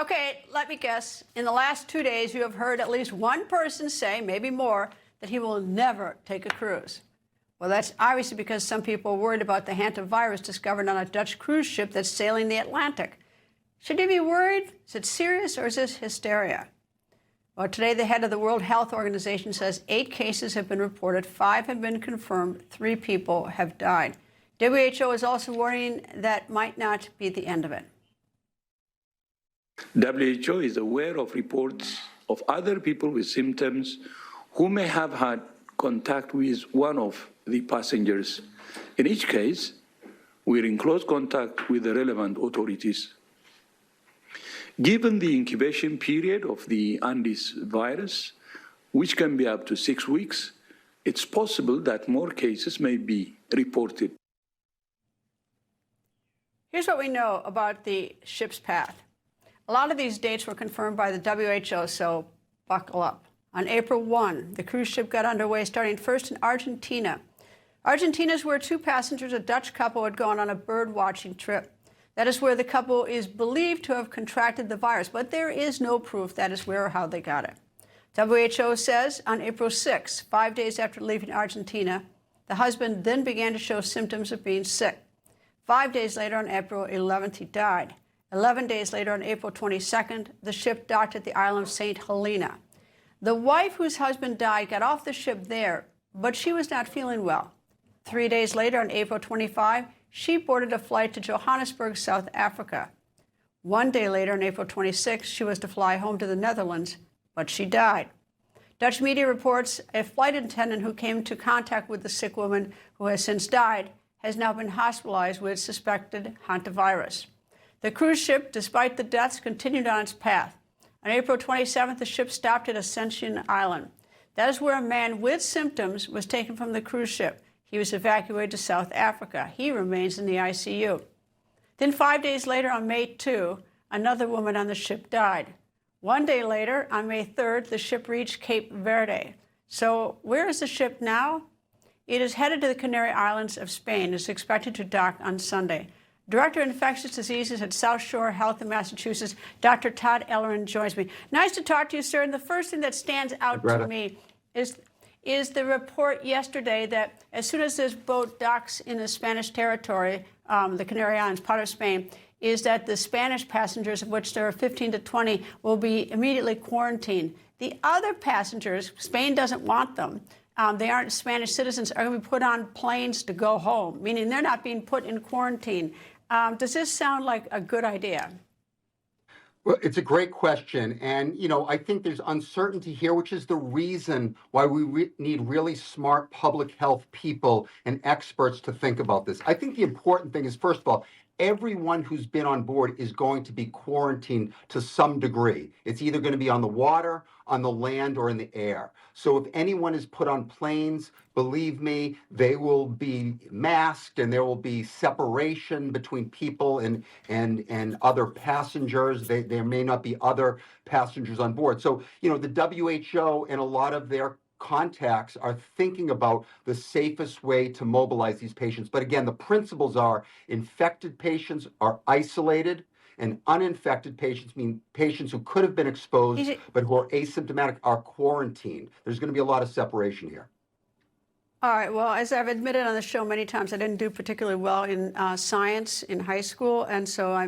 Okay, let me guess. In the last 2 days, you have heard at least one person say, maybe more, that he will never take a cruise. Well, that's obviously because some people are worried about the Hantavirus discovered on a Dutch cruise ship that's sailing the Atlantic. Should you be worried? Is it serious or is this hysteria? Well, today the head of the World Health Organization says 8 cases have been reported, 5 have been confirmed, 3 people have died. WHO is also warning that might not be the end of it. WHO is aware of reports of other people with symptoms who may have had contact with one of the passengers. In each case, we're in close contact with the relevant authorities. Given the incubation period of the Andes virus, which can be up to 6 weeks, it's possible that more cases may be reported. Here's what we know about the ship's path. A lot of these dates were confirmed by the WHO, so buckle up. On April 1, the cruise ship got underway, starting first in Argentina. Argentina is where 2 passengers, a Dutch couple, had gone on a bird-watching trip. That is where the couple is believed to have contracted the virus, but there is no proof that is where or how they got it. WHO says on April 6, 5 days after leaving Argentina, the husband then began to show symptoms of being sick. 5 days later, on April 11th, he died. 11 days later, on April 22nd, the ship docked at the island of St. Helena. The wife whose husband died got off the ship there, but she was not feeling well. 3 days later, on April 25, she boarded a flight to Johannesburg, South Africa. 1 day later, on April 26, she was to fly home to the Netherlands, but she died. Dutch media reports a flight attendant who came into contact with the sick woman, who has since died, has now been hospitalized with suspected hantavirus. The cruise ship, despite the deaths, continued on its path. On April 27th, the ship stopped at Ascension Island. That is where a man with symptoms was taken from the cruise ship. He was evacuated to South Africa. He remains in the ICU. Then 5 days later, on May 2, another woman on the ship died. 1 day later, on May 3rd, the ship reached Cape Verde. So where is the ship now? It is headed to the Canary Islands of Spain. It's expected to dock on Sunday. Director of Infectious Diseases at South Shore Health in Massachusetts, Dr. Todd Ellerin, joins me. Nice to talk to you, sir. And the first thing that stands out to me is the report yesterday that as soon as this boat docks in the Spanish territory, the Canary Islands, part of Spain, is that the Spanish passengers, of which there are 15 to 20, will be immediately quarantined. The other passengers, Spain doesn't want them. They aren't Spanish citizens, are going to be put on planes to go home, meaning they're not being put in quarantine. Does this sound like a good idea? Well, it's a great question. And, I think there's uncertainty here, which is the reason why we need really smart public health people and experts to think about this. I think the important thing is, first of all, everyone who's been on board is going to be quarantined to some degree. It's either going to be on the water, on the land, or in the air. So if anyone is put on planes, believe me, they will be masked and there will be separation between people and other passengers. There may not be other passengers on board. So, the WHO and a lot of their contacts are thinking about the safest way to mobilize these patients. But again, the principles are infected patients are isolated and uninfected patients, mean patients who could have been exposed but who are asymptomatic, are quarantined. There's going to be a lot of separation here. All right. Well, as I've admitted on the show many times, I didn't do particularly well in science in high school, and so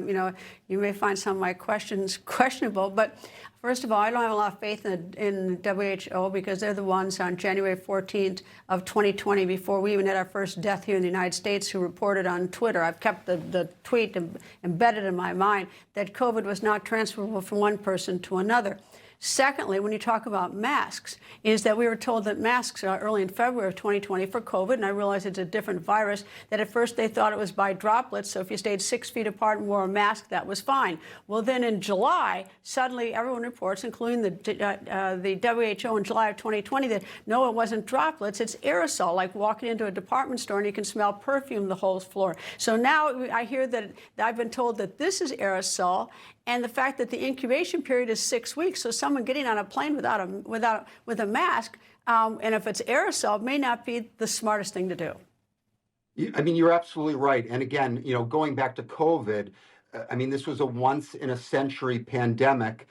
you may find some of my questions questionable. But first of all, I don't have a lot of faith in WHO because they're the ones on January 14th of 2020, before we even had our first death here in the United States, who reported on Twitter. I've kept the tweet embedded in my mind that COVID was not transferable from one person to another. Secondly, when you talk about masks, is that we were told that masks are early in February of 2020 for COVID, and I realize it's a different virus, that at first they thought it was by droplets, so if you stayed 6 feet apart and wore a mask, that was fine. Well, then in July, suddenly everyone reports, including the WHO in July of 2020, that no, it wasn't droplets, it's aerosol, like walking into a department store and you can smell perfume the whole floor. So now I hear that I've been told that this is aerosol, and the fact that the incubation period is 6 weeks, so someone getting on a plane with a mask, and if it's aerosol, may not be the smartest thing to do. I mean, you're absolutely right. And again, going back to COVID, I mean, this was a once in a century pandemic.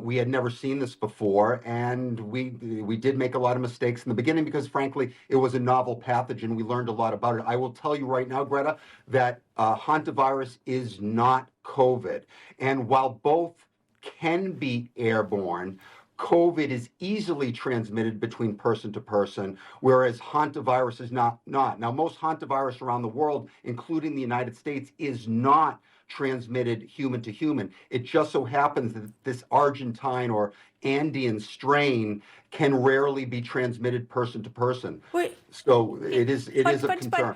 We had never seen this before, and we did make a lot of mistakes in the beginning because, frankly, it was a novel pathogen. We learned a lot about it. I will tell you right now, Greta, that hantavirus is not COVID, and while both can be airborne, COVID is easily transmitted between person to person, whereas hantavirus is not. Now, most hantavirus around the world, including the United States, is not transmitted human to human. It just so happens that this Argentine or Andean strain can rarely be transmitted person to person. Wait, So it is a but concern.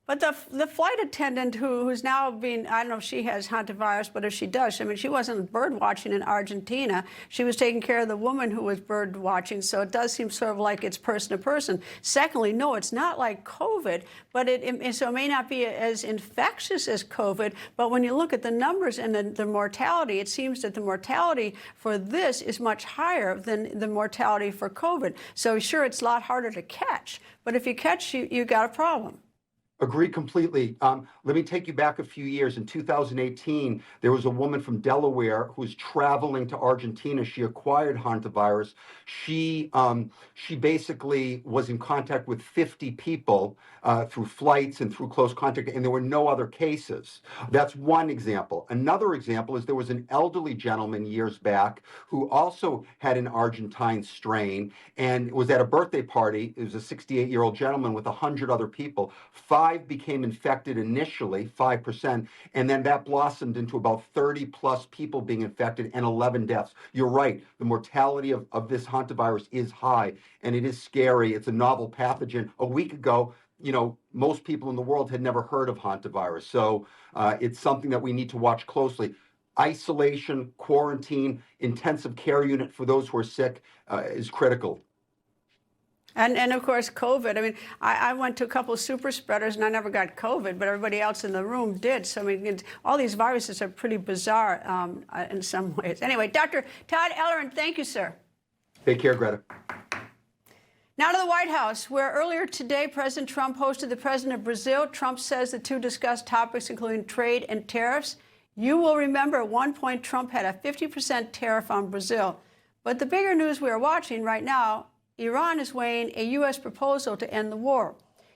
But the flight attendant who's now being, I don't know if she has hantavirus, but if she does, I mean, she wasn't bird watching in Argentina. She was taking care of the woman who was bird watching, so it does seem sort of like it's person to person. Secondly, no, it's not like COVID, but so it may not be as infectious as COVID, but when you look at the numbers and the mortality, it seems that the mortality for this is much higher than the mortality for COVID. So sure, it's a lot harder to catch, but if you catch, you got a problem. Agree completely. Let me take you back a few years. In 2018, there was a woman from Delaware who was traveling to Argentina. She acquired hantavirus. She basically was in contact with 50 people through flights and through close contact, and there were no other cases. That's one example. Another example is there was an elderly gentleman years back who also had an Argentine strain and was at a birthday party. It was a 68-year-old gentleman with 100 other people. 5 became infected initially, 5%, and then that blossomed into about 30 plus people being infected and 11 deaths. You're right, the mortality of this hantavirus is high, and it is scary. It's a novel pathogen. A week ago, most people in the world had never heard of hantavirus, so it's something that we need to watch closely. Isolation, quarantine, intensive care unit for those who are sick is critical. And of course, COVID. I mean, I went to a couple of super spreaders and I never got COVID, but everybody else in the room did. So, I mean, all these viruses are pretty bizarre in some ways. Anyway, Dr. Todd Ellerin, thank you, sir. Take care, Greta. Now to the White House, where earlier today, President Trump hosted the president of Brazil. Trump says the two discussed topics including trade and tariffs. You will remember at one point, Trump had a 50% tariff on Brazil. But the bigger news we are watching right now, Iran is weighing a U.S. proposal to end the war.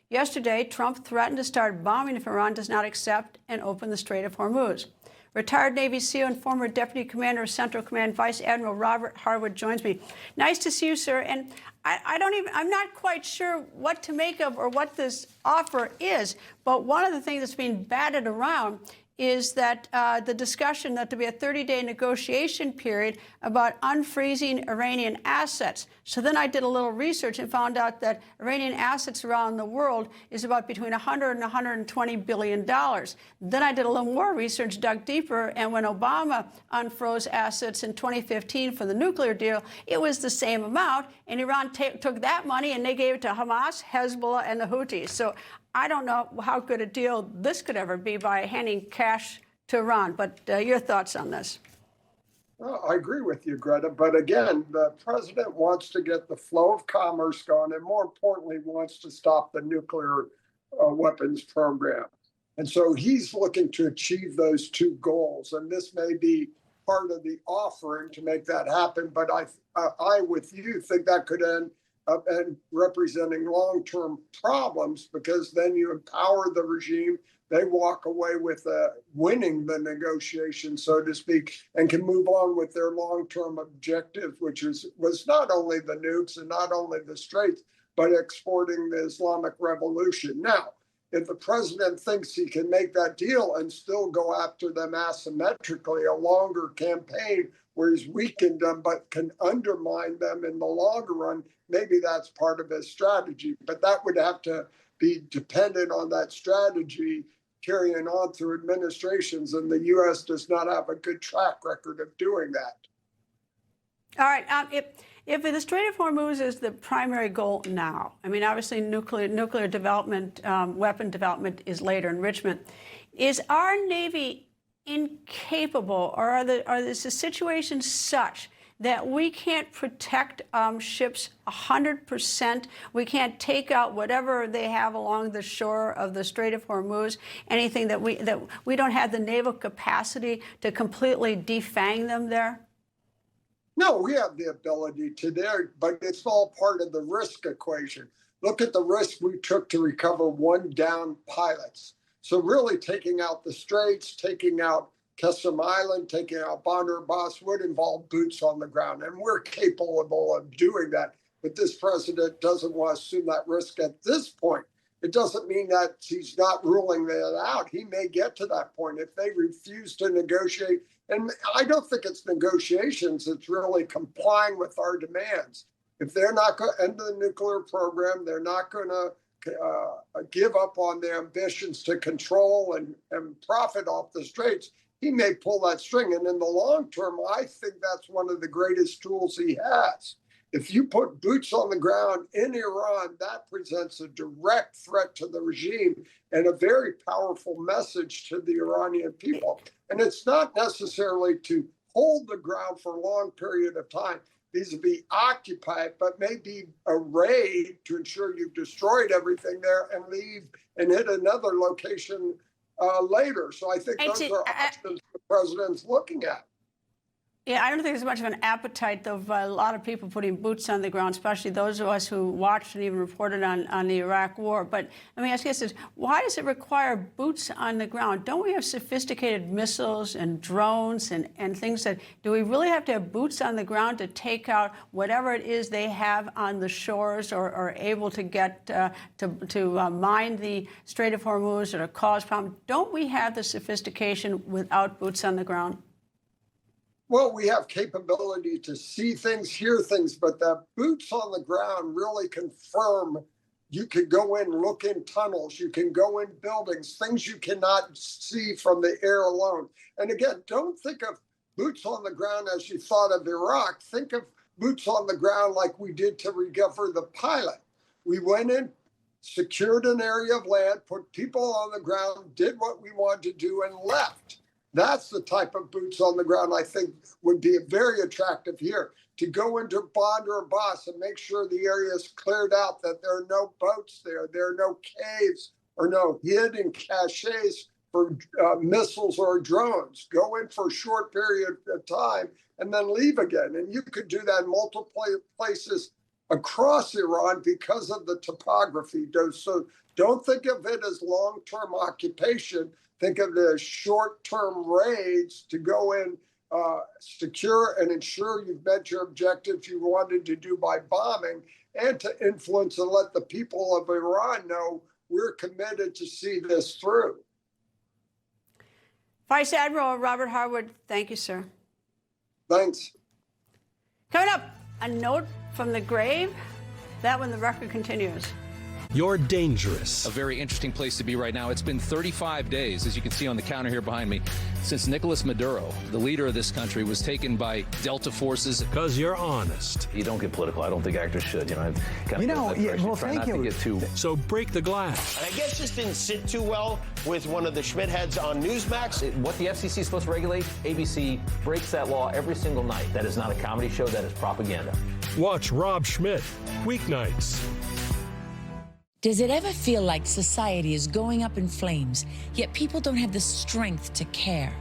Yesterday, Trump threatened to start bombing if Iran does not accept and open the Strait of Hormuz. Retired Navy SEAL and former Deputy Commander of Central Command, Vice Admiral Robert Harward joins me. Nice to see you, sir. And I'm not quite sure what to make of or what this offer is, but one of the things that's being batted around is that the discussion that there'll be a 30-day negotiation period about unfreezing Iranian assets. So then I did a little research and found out that Iranian assets around the world is about between $100 and $120 billion. Then I did a little more research, dug deeper, and when Obama unfroze assets in 2015 for the nuclear deal, it was the same amount, and Iran took that money and they gave it to Hamas, Hezbollah, and the Houthis. So I don't know how good a deal this could ever be by handing cash to Iran, but your thoughts on this? Well, I agree with you, Greta. But again, the president wants to get the flow of commerce going, and more importantly, wants to stop the nuclear weapons program. And so he's looking to achieve those two goals. And this may be part of the offering to make that happen. But I with you, think that could end up and representing long-term problems, because then you empower the regime. They walk away with winning the negotiation, so to speak, and can move on with their long-term objective, which was not only the nukes and not only the straits, but exporting the Islamic Revolution. Now, if the president thinks he can make that deal and still go after them asymmetrically, a longer campaign where he's weakened them but can undermine them in the longer run, maybe that's part of his strategy. But that would have to be dependent on that strategy carrying on through administrations, and the U.S. does not have a good track record of doing that. All right. If the Strait of Hormuz is the primary goal now, I mean, obviously nuclear development, weapon development is later, enrichment. Is our Navy incapable, or is the situation such that we can't protect ships 100%. We can't take out whatever they have along the shore of the Strait of Hormuz, anything that we don't have the naval capacity to completely defang them there? No, we have the ability to there, but it's all part of the risk equation. Look at the risk we took to recover one downed pilots. So really taking out the straits, taking out Kesem Island, taking out Bandar Abbas would involve boots on the ground. And we're capable of doing that. But this president doesn't want to assume that risk at this point. It doesn't mean that he's not ruling that out. He may get to that point if they refuse to negotiate. And I don't think it's negotiations. It's really complying with our demands. If they're not going to end the nuclear program, they're not going to give up on their ambitions to control and profit off the straits, he may pull that string. And in the long term, I think that's one of the greatest tools he has. If you put boots on the ground in Iran, that presents a direct threat to the regime and a very powerful message to the Iranian people. And it's not necessarily to hold the ground for a long period of time. These will be occupied, but maybe a raid to ensure you've destroyed everything there and leave and hit another location later. So I think those are options the president's looking at. Yeah, I don't think there's much of an appetite, though, for a lot of people putting boots on the ground, especially those of us who watched and even reported on the Iraq War. But let me ask you this, why does it require boots on the ground? Don't we have sophisticated missiles and drones and things that, do we really have to have boots on the ground to take out whatever it is they have on the shores or are able to get to mine the Strait of Hormuz or to cause problems? Don't we have the sophistication without boots on the ground? Well, we have capability to see things, hear things, but the boots on the ground really confirm you can go in, look in tunnels, you can go in buildings, things you cannot see from the air alone. And again, don't think of boots on the ground as you thought of Iraq. Think of boots on the ground like we did to recover the pilot. We went in, secured an area of land, put people on the ground, did what we wanted to do, and left. That's the type of boots on the ground I think would be very attractive here. To go into Bandar Abbas and make sure the area is cleared out, that there are no boats there, there are no caves or no hidden caches for missiles or drones. Go in for a short period of time and then leave again. And you could do that in multiple places across Iran because of the topography. So don't think of it as long-term occupation. Think of the short-term raids to go in, secure and ensure you've met your objectives you wanted to do by bombing, and to influence and let the people of Iran know we're committed to see this through. Vice Admiral Robert Harward, thank you, sir. Thanks. Coming up, a note from the grave. That when the record continues. You're dangerous. A very interesting place to be right now. It's been 35 days, as you can see on the counter here behind me, since Nicolas Maduro, the leader of this country, was taken by Delta forces. Because you're honest. You don't get political. I don't think actors should. Thank you. So break the glass. And I guess this didn't sit too well with one of the Schmidt heads on Newsmax. What the FCC is supposed to regulate, ABC breaks that law every single night. That is not a comedy show. That is propaganda. Watch Rob Schmidt, weeknights. Does it ever feel like society is going up in flames, yet people don't have the strength to care?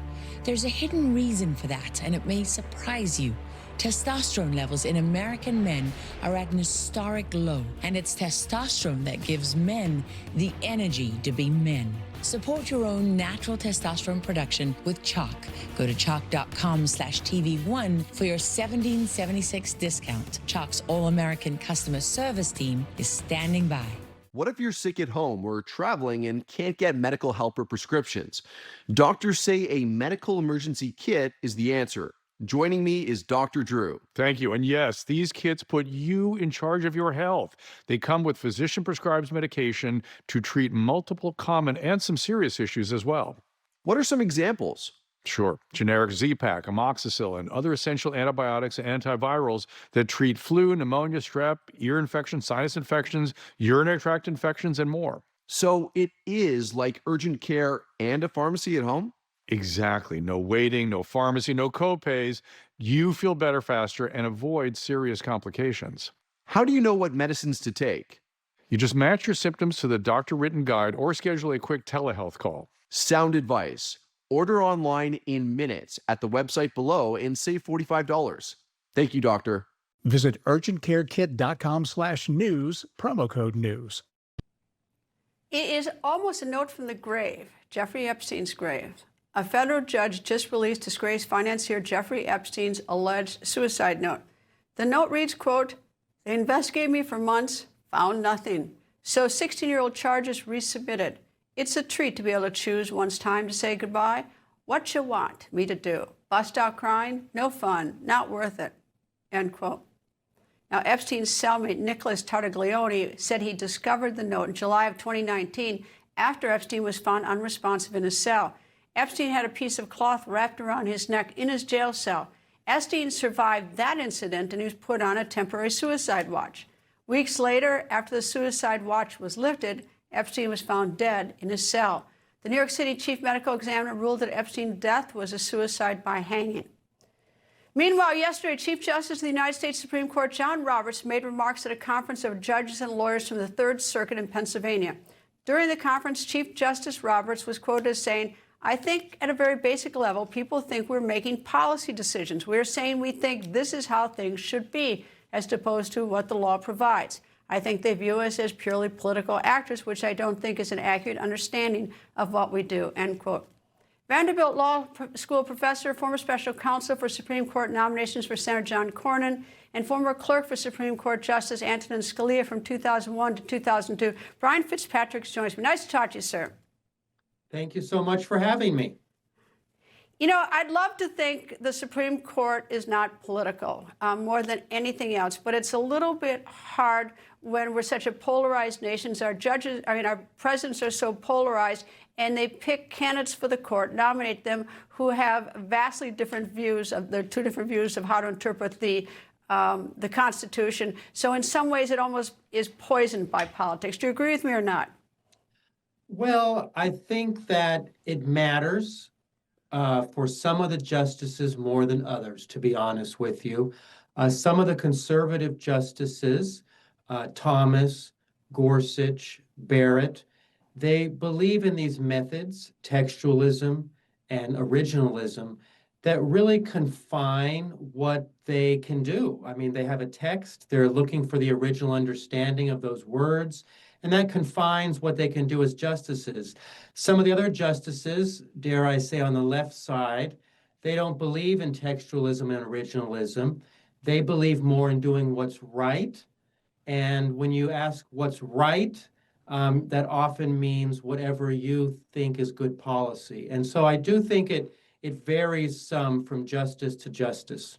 There's a hidden reason for that, and it may surprise you. Testosterone levels in American men are at an historic low, and it's testosterone that gives men the energy to be men. Support your own natural testosterone production with Chalk. Go to chalk.com/TV1 for your $17.76 discount. Chalk's all-American customer service team is standing by. What if you're sick at home or traveling and can't get medical help or prescriptions? Doctors say a medical emergency kit is the answer. Joining me is Dr. Drew. Thank you. And yes, these kits put you in charge of your health. They come with physician-prescribed medication to treat multiple common and some serious issues as well. What are some examples? Sure. Generic Z-Pak, amoxicillin, other essential antibiotics and antivirals that treat flu, pneumonia, strep, ear infections, sinus infections, urinary tract infections, and more. So it is like urgent care and a pharmacy at home? Exactly. No waiting, no pharmacy, no copays. You feel better faster and avoid serious complications. How do you know what medicines to take? You just match your symptoms to the doctor-written guide or schedule a quick telehealth call. Sound advice. Order online in minutes at the website below and save $45. Thank you, doctor. Visit urgentcarekit.com/news, promo code news. It is almost a note from the grave, Jeffrey Epstein's grave. A federal judge just released disgraced financier Jeffrey Epstein's alleged suicide note. The note reads, quote, "They investigated me for months, found nothing. So 16-year-old charges resubmitted. It's a treat to be able to choose one's time to say goodbye. What you want me to do? Bust out crying? No fun, not worth it." End quote. Now, Epstein's cellmate, Nicholas Tartaglione, said he discovered the note in July of 2019 after Epstein was found unresponsive in his cell. Epstein had a piece of cloth wrapped around his neck in his jail cell. Epstein survived that incident and he was put on a temporary suicide watch. Weeks later, after the suicide watch was lifted, Epstein was found dead in his cell. The New York City chief medical examiner ruled that Epstein's death was a suicide by hanging. Meanwhile, yesterday, Chief Justice of the United States Supreme Court John Roberts made remarks at a conference of judges and lawyers from the Third Circuit in Pennsylvania. During the conference, Chief Justice Roberts was quoted as saying, "I think at a very basic level, people think we're making policy decisions. We're saying we think this is how things should be, as opposed to what the law provides. I think they view us as purely political actors, which I don't think is an accurate understanding of what we do," end quote. Vanderbilt Law School professor, former special counsel for Supreme Court nominations for Senator John Cornyn, and former clerk for Supreme Court Justice Antonin Scalia from 2001 to 2002, Brian Fitzpatrick joins me. Nice to talk to you, sir. Thank you so much for having me. You know, I'd love to think the Supreme Court is not political more than anything else, but it's a little bit hard when we're such a polarized nation. Our presidents are so polarized, and they pick candidates for the court, nominate them who have vastly different views of their two different views of how to interpret the Constitution. So in some ways, it almost is poisoned by politics. Do you agree with me or not? Well, I think that it matters for some of the justices more than others, to be honest with you. Some of the conservative justices, Thomas, Gorsuch, Barrett, they believe in these methods, textualism and originalism, that really confine what they can do. I mean, they have a text, they're looking for the original understanding of those words, and that confines what they can do as justices. Some of the other justices, dare I say on the left side, they don't believe in textualism and originalism. They believe more in doing what's right. And when you ask what's right, that often means whatever you think is good policy. And so I do think it varies some from justice to justice.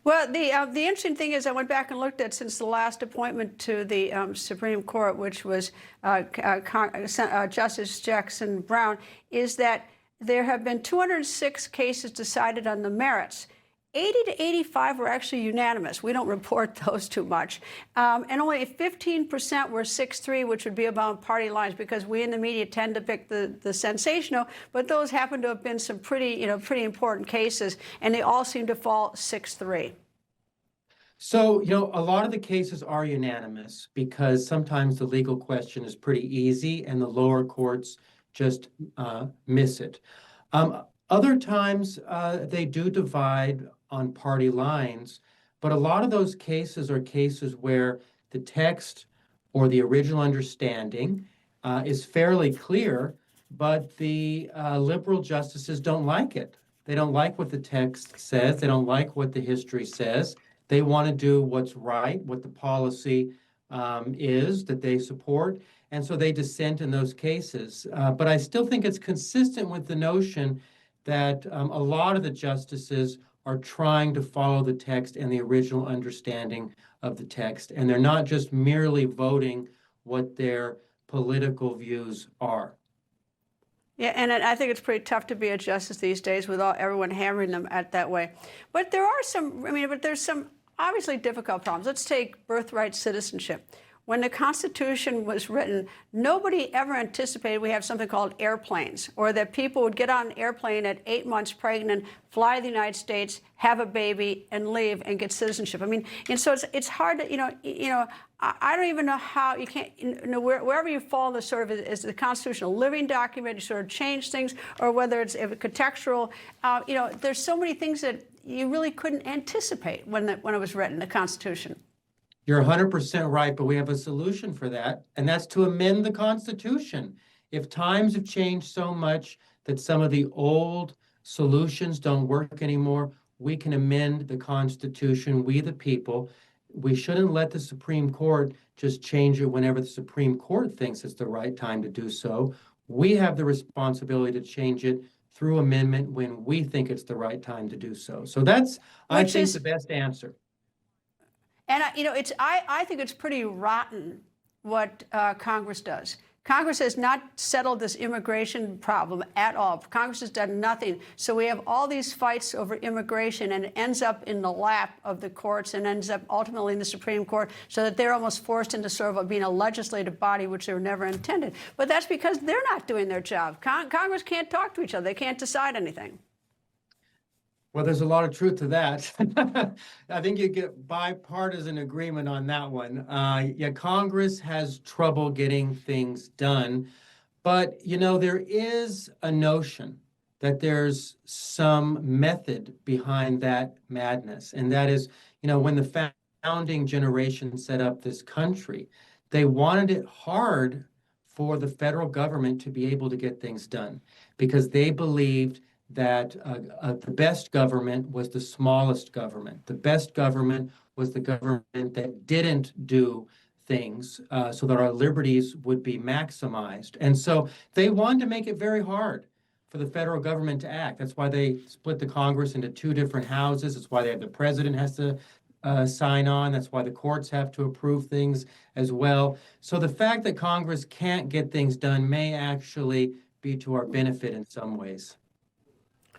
Well, the interesting thing is I went back and looked at since the last appointment to the Supreme Court, which was Justice Jackson Brown, is that there have been 206 cases decided on the merits. 80 to 85 were actually unanimous. We don't report those too much. And only 15% were 6-3, which would be about party lines, because we in the media tend to pick the sensational, but those happen to have been some pretty important cases, and they all seem to fall 6-3. So, a lot of the cases are unanimous because sometimes the legal question is pretty easy and the lower courts just miss it. Other times they do divide on party lines, but a lot of those cases are cases where the text or the original understanding is fairly clear, but the liberal justices don't like it. They don't like what the text says. They don't like what the history says. They want to do what's right, what the policy is that they support, and so they dissent in those cases. But I still think it's consistent with the notion that a lot of the justices are trying to follow the text and the original understanding of the text, and they're not just merely voting what their political views are. Yeah, and I think it's pretty tough to be a justice these days with everyone hammering them at that way. But there are some, there's some obviously difficult problems. Let's take birthright citizenship. when the Constitution was written, nobody ever anticipated we have something called airplanes, or that people would get on an airplane at 8 months pregnant, fly to the United States, have a baby, and leave and get citizenship. I mean, and so it's hard to, I don't even know how you can't, wherever you fall, the sort of is the Constitution a living document, you sort of change things, or whether it's contextual. There's so many things that you really couldn't anticipate when it was written, the Constitution. You're 100% right, but we have a solution for that, and that's to amend the Constitution. If times have changed so much that some of the old solutions don't work anymore, we can amend the Constitution, we the people. We shouldn't let the Supreme Court just change it whenever the Supreme Court thinks it's the right time to do so. We have the responsibility to change it through amendment when we think it's the right time to do so. So that's, I think, the best answer. And I think it's pretty rotten what Congress does. Congress has not settled this immigration problem at all. Congress has done nothing. So we have all these fights over immigration, and it ends up in the lap of the courts and ends up ultimately in the Supreme Court, so that they're almost forced into sort of being a legislative body, which they were never intended. But that's because they're not doing their job. Congress can't talk to each other. They can't decide anything. Well, there's a lot of truth to that. I think you get bipartisan agreement on that one. Yeah, Congress has trouble getting things done. But, there is a notion that there's some method behind that madness. And that is, when the founding generation set up this country, they wanted it hard for the federal government to be able to get things done because they believed that the best government was the smallest government. The best government was the government that didn't do things so that our liberties would be maximized. And so they wanted to make it very hard for the federal government to act. That's why they split the Congress into two different houses. That's why the president has to sign on. That's why the courts have to approve things as well. So the fact that Congress can't get things done may actually be to our benefit in some ways.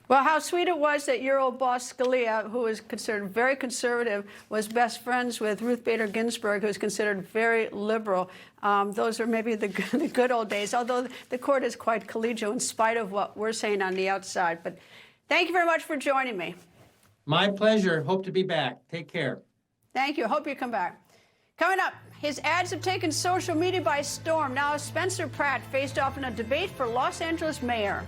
Well, how sweet it was that your old boss, Scalia, who was considered very conservative, was best friends with Ruth Bader Ginsburg, who was considered very liberal. Those are maybe the good old days, although the court is quite collegial in spite of what we're saying on the outside. But thank you very much for joining me. My pleasure. Hope to be back. Take care. Thank you. Hope you come back. Coming up, his ads have taken social media by storm. Now Spencer Pratt faced off in a debate for Los Angeles mayor.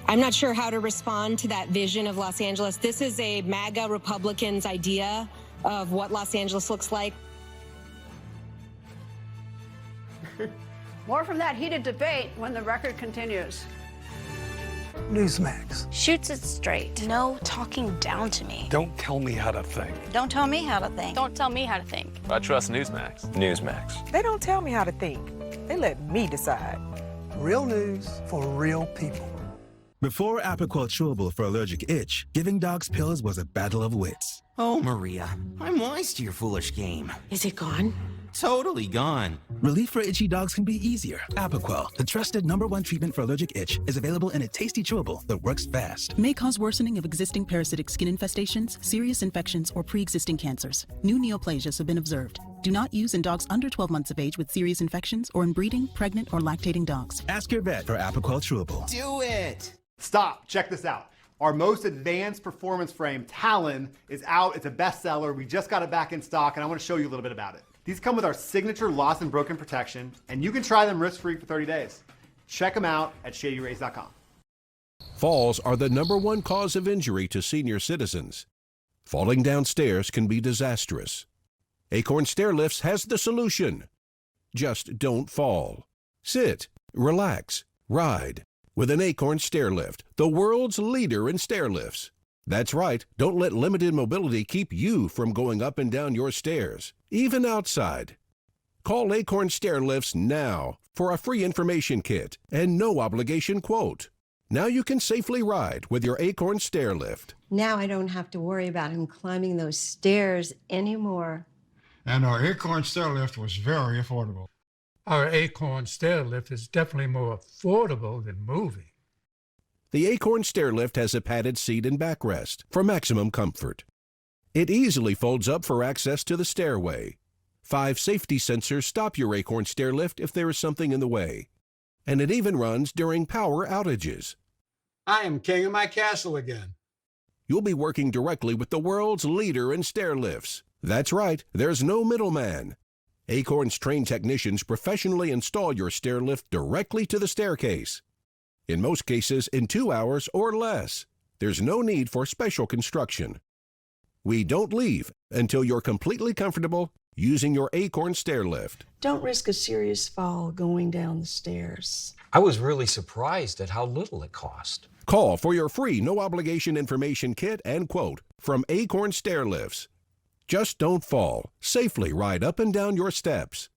I'm not sure how to respond to that vision of Los Angeles. This is a MAGA Republican's idea of what Los Angeles looks like. More from that heated debate when the record continues. Newsmax. Shoots it straight. No talking down to me. Don't tell me how to think. Don't tell me how to think. Don't tell me how to think. I trust Newsmax. Newsmax. They don't tell me how to think. They let me decide. Real news for real people. Before Apoquel Chewable for allergic itch, giving dogs pills was a battle of wits. Oh, Maria, I'm wise to your foolish game. Is it gone? Totally gone. Relief for itchy dogs can be easier. Apoquel, the trusted #1 treatment for allergic itch, is available in a tasty chewable that works fast. May cause worsening of existing parasitic skin infestations, serious infections, or pre-existing cancers. New neoplasias have been observed. Do not use in dogs under 12 months of age with serious infections or in breeding, pregnant, or lactating dogs. Ask your vet for Apoquel Chewable. Do it! Stop. Check this out. Our most advanced performance frame, Talon, is out. It's a bestseller. We just got it back in stock, and I want to show you a little bit about it. These come with our signature lost and broken protection, and you can try them risk-free for 30 days. Check them out at ShadyRays.com. Falls are the #1 cause of injury to senior citizens. Falling down stairs can be disastrous. Acorn Stairlifts has the solution. Just don't fall. Sit, relax, ride with an Acorn Stairlift, the world's leader in stairlifts. That's right, don't let limited mobility keep you from going up and down your stairs, even outside. Call Acorn Stairlifts now for a free information kit and no obligation quote. Now you can safely ride with your Acorn Stairlift. Now I don't have to worry about him climbing those stairs anymore. And our Acorn Stairlift was very affordable. Our Acorn Stairlift is definitely more affordable than moving. The Acorn Stairlift has a padded seat and backrest for maximum comfort. It easily folds up for access to the stairway. 5 safety sensors stop your Acorn stair lift if there is something in the way. And it even runs during power outages. I am king of my castle again. You'll be working directly with the world's leader in stair lifts. That's right, there's no middleman. Acorn's trained technicians professionally install your stair lift directly to the staircase. In most cases, in 2 hours or less. There's no need for special construction. We don't leave until you're completely comfortable using your Acorn stair lift. Don't risk a serious fall going down the stairs. I was really surprised at how little it cost. Call for your free no-obligation information kit and quote from Acorn Stair Lifts. Just don't fall. Safely ride up and down your steps.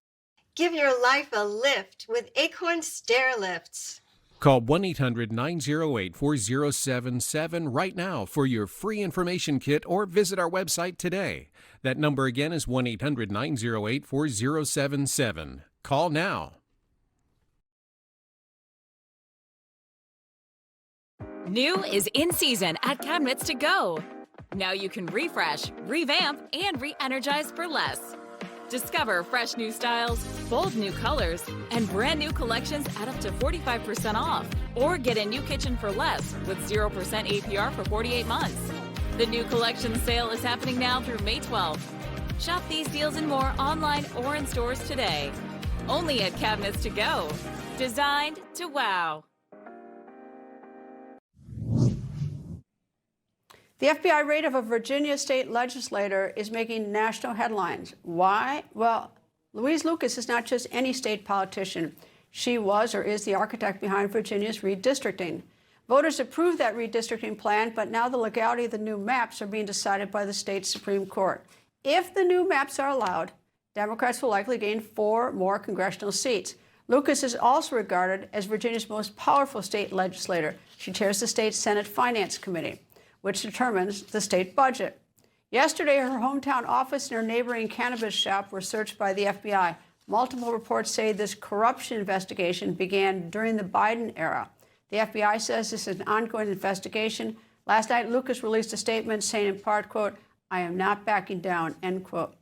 Give your life a lift with Acorn Stair Lifts. Call 1-800-908-4077 right now for your free information kit or visit our website today. That number again is 1-800-908-4077. Call now. New is in season at Cabinets to Go. Now you can refresh, revamp, and re-energize for less. Discover fresh new styles, bold new colors, and brand new collections at up to 45% off. Or get a new kitchen for less with 0% APR for 48 months. The new collection sale is happening now through May 12th. Shop these deals and more online or in stores today. Only at Cabinets to Go. Designed to wow. The FBI raid of a Virginia state legislator is making national headlines. Why? Well, Louise Lucas is not just any state politician. She was or is the architect behind Virginia's redistricting. Voters approved that redistricting plan, but now the legality of the new maps are being decided by the state Supreme Court. If the new maps are allowed, Democrats will likely gain 4 more congressional seats. Lucas is also regarded as Virginia's most powerful state legislator. She chairs the state Senate Finance Committee, which determines the state budget. Yesterday, her hometown office and her neighboring cannabis shop were searched by the FBI. Multiple reports say this corruption investigation began during the Biden era. The FBI says this is an ongoing investigation. Last night, Lucas released a statement saying in part, quote, "I am not backing down," end quote.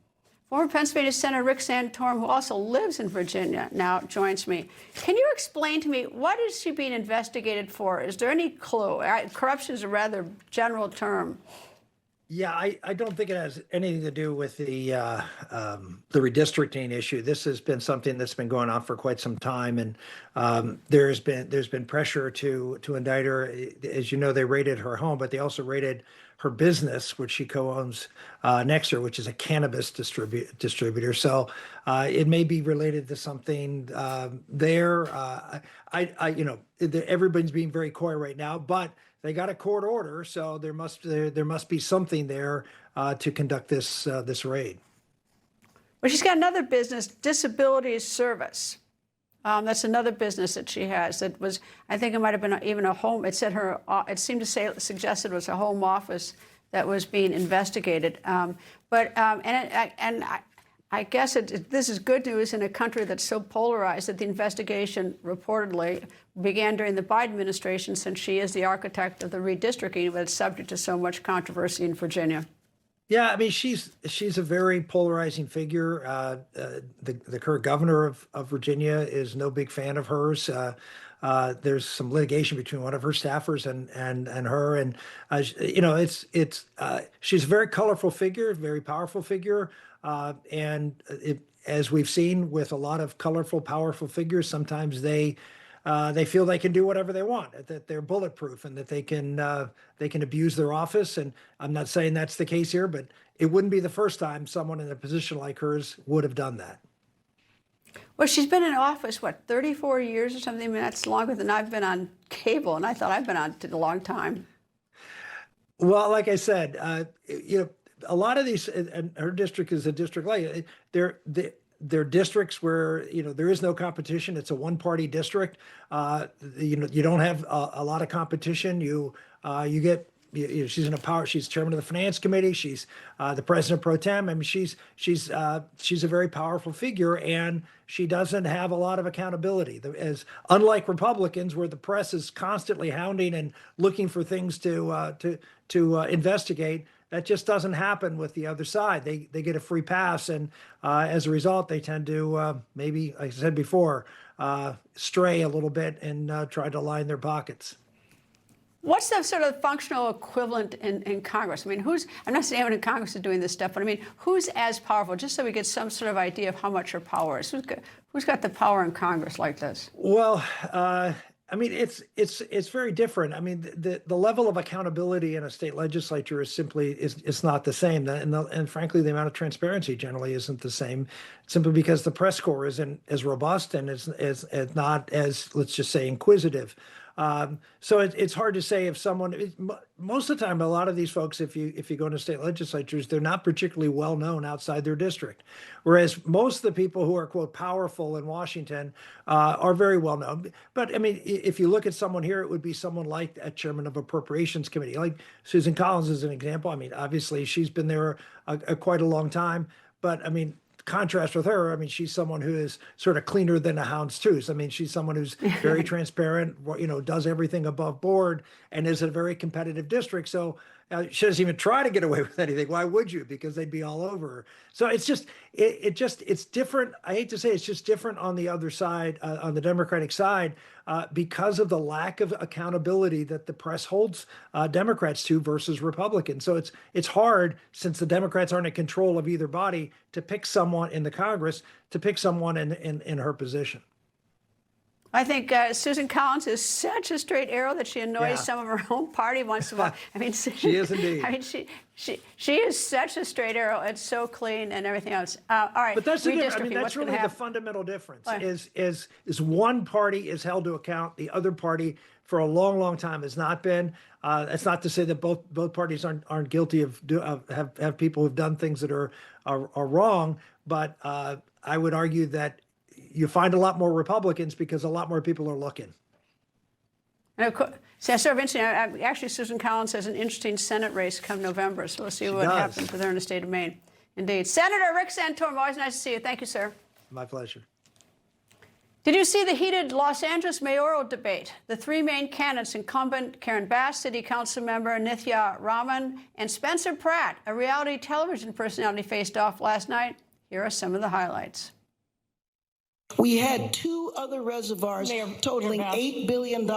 Former Pennsylvania Senator Rick Santorum, who also lives in Virginia, now joins me. Can you explain to me, what is she being investigated for? Is there any clue? Corruption is a rather general term. Yeah, I don't think it has anything to do with the redistricting issue. This has been something that's been going on for quite some time, and there's been pressure to indict her. As you know, they raided her home, but they also raided her business, which she co-owns next to her, which is a cannabis distributor. So it may be related to something there. Everybody's being very coy right now, but they got a court order, so there must be something there to conduct this raid. Well, she's got another business, disability service. That's another business that she has. That was, I think it might have been even a home. It said her. It seemed to suggest it was a home office that was being investigated. I guess this is good news in a country that's so polarized that the investigation reportedly began during the Biden administration, since she is the architect of the redistricting, but it's subject to so much controversy in Virginia. Yeah, I mean, she's a very polarizing figure. The current governor of Virginia is no big fan of hers. There's some litigation between one of her staffers and her, and she's a very colorful figure, very powerful figure, as we've seen with a lot of colorful, powerful figures, sometimes they feel they can do whatever they want, that they're bulletproof, and that they can abuse their office. And I'm not saying that's the case here, but it wouldn't be the first time someone in a position like hers would have done that. Well, she's been in office, 34 years or something? I mean, that's longer than I've been on cable, and I thought I've been on it a long time. Well, like I said, a lot of these, and her district is a district like they're districts where there is no competition. It's a one-party district. You don't have a lot of competition. You get. She's in a power. She's chairman of the finance committee. She's the president pro tem. I mean, she's a very powerful figure, and she doesn't have a lot of accountability. As unlike Republicans, where the press is constantly hounding and looking for things to investigate, That just doesn't happen with the other side. They get a free pass, and as a result, they tend to maybe, like I said before, stray a little bit and try to line their pockets. What's the sort of functional equivalent in Congress? I mean, I'm not saying anyone in Congress is doing this stuff, but I mean, who's as powerful, just so we get some sort of idea of how much her power is? Who's got the power in Congress like this? Well, I mean, it's very different. I mean, the level of accountability in a state legislature is simply it's not the same, and frankly, the amount of transparency generally isn't the same, simply because the press corps isn't as robust and is not as, let's just say, inquisitive. So it's hard to say if someone. Most of the time, a lot of these folks, if you go into state legislatures, they're not particularly well known outside their district. Whereas most of the people who are, quote, powerful in Washington are very well known. But I mean, if you look at someone here, it would be someone like a chairman of Appropriations Committee, like Susan Collins is an example. I mean, obviously she's been there quite a long time, but I mean, contrast with her, I mean, she's someone who is sort of cleaner than a hound's tooth. I mean, she's someone who's very transparent, does everything above board, and is in a very competitive district. So she doesn't even try to get away with anything. Why would you? Because they'd be all over her. So it's just, it's different. I hate to say it's just different on the other side, on the Democratic side, because of the lack of accountability that the press holds Democrats to versus Republicans. So it's hard, since the Democrats aren't in control of either body, to pick someone in the Congress, to pick someone in her position. I think Susan Collins is such a straight arrow that she annoys some of her own party once in a while. I mean, she is indeed. I mean, she is such a straight arrow. It's so clean and everything else. All right, but that's redistricting. I mean, that's really the fundamental difference. Is one party is held to account, the other party for a long, long time has not been. That's not to say that both parties aren't guilty of have people who've done things that are wrong, but I would argue that you find a lot more Republicans because a lot more people are looking. And of course, sort of interesting. Actually, Susan Collins has an interesting Senate race come November, so we'll see what happens with her in the state of Maine. Indeed. Senator Rick Santorum, always nice to see you. Thank you, sir. My pleasure. Did you see the heated Los Angeles mayoral debate? The three main candidates, incumbent Karen Bass, City Council member Nithya Raman, and Spencer Pratt, a reality television personality, faced off last night. Here are some of the highlights. We had two other reservoirs totaling 8 billion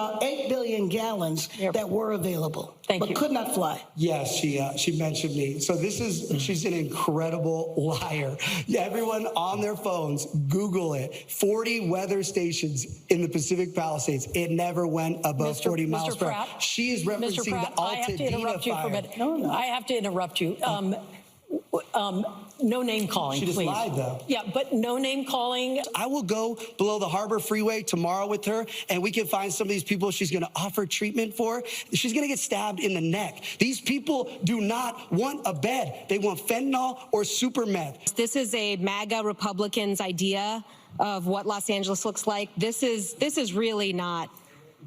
gallons that were available, but could not fly. Yes, she mentioned me. So she's an incredible liar. Everyone on their phones, Google it. 40 weather stations in the Pacific Palisades. It never went above 40 miles per hour. She is referencing the Altadena fire. No, I have to interrupt you. No name calling, she just please. lied, though. Yeah, but no name calling. I will go below the Harbor Freeway tomorrow with her, and we can find some of these people she's going to offer treatment for. She's going to get stabbed in the neck. These people do not want a bed. They want fentanyl or super meth. This is a MAGA Republicans' idea of what Los Angeles looks like. This is really not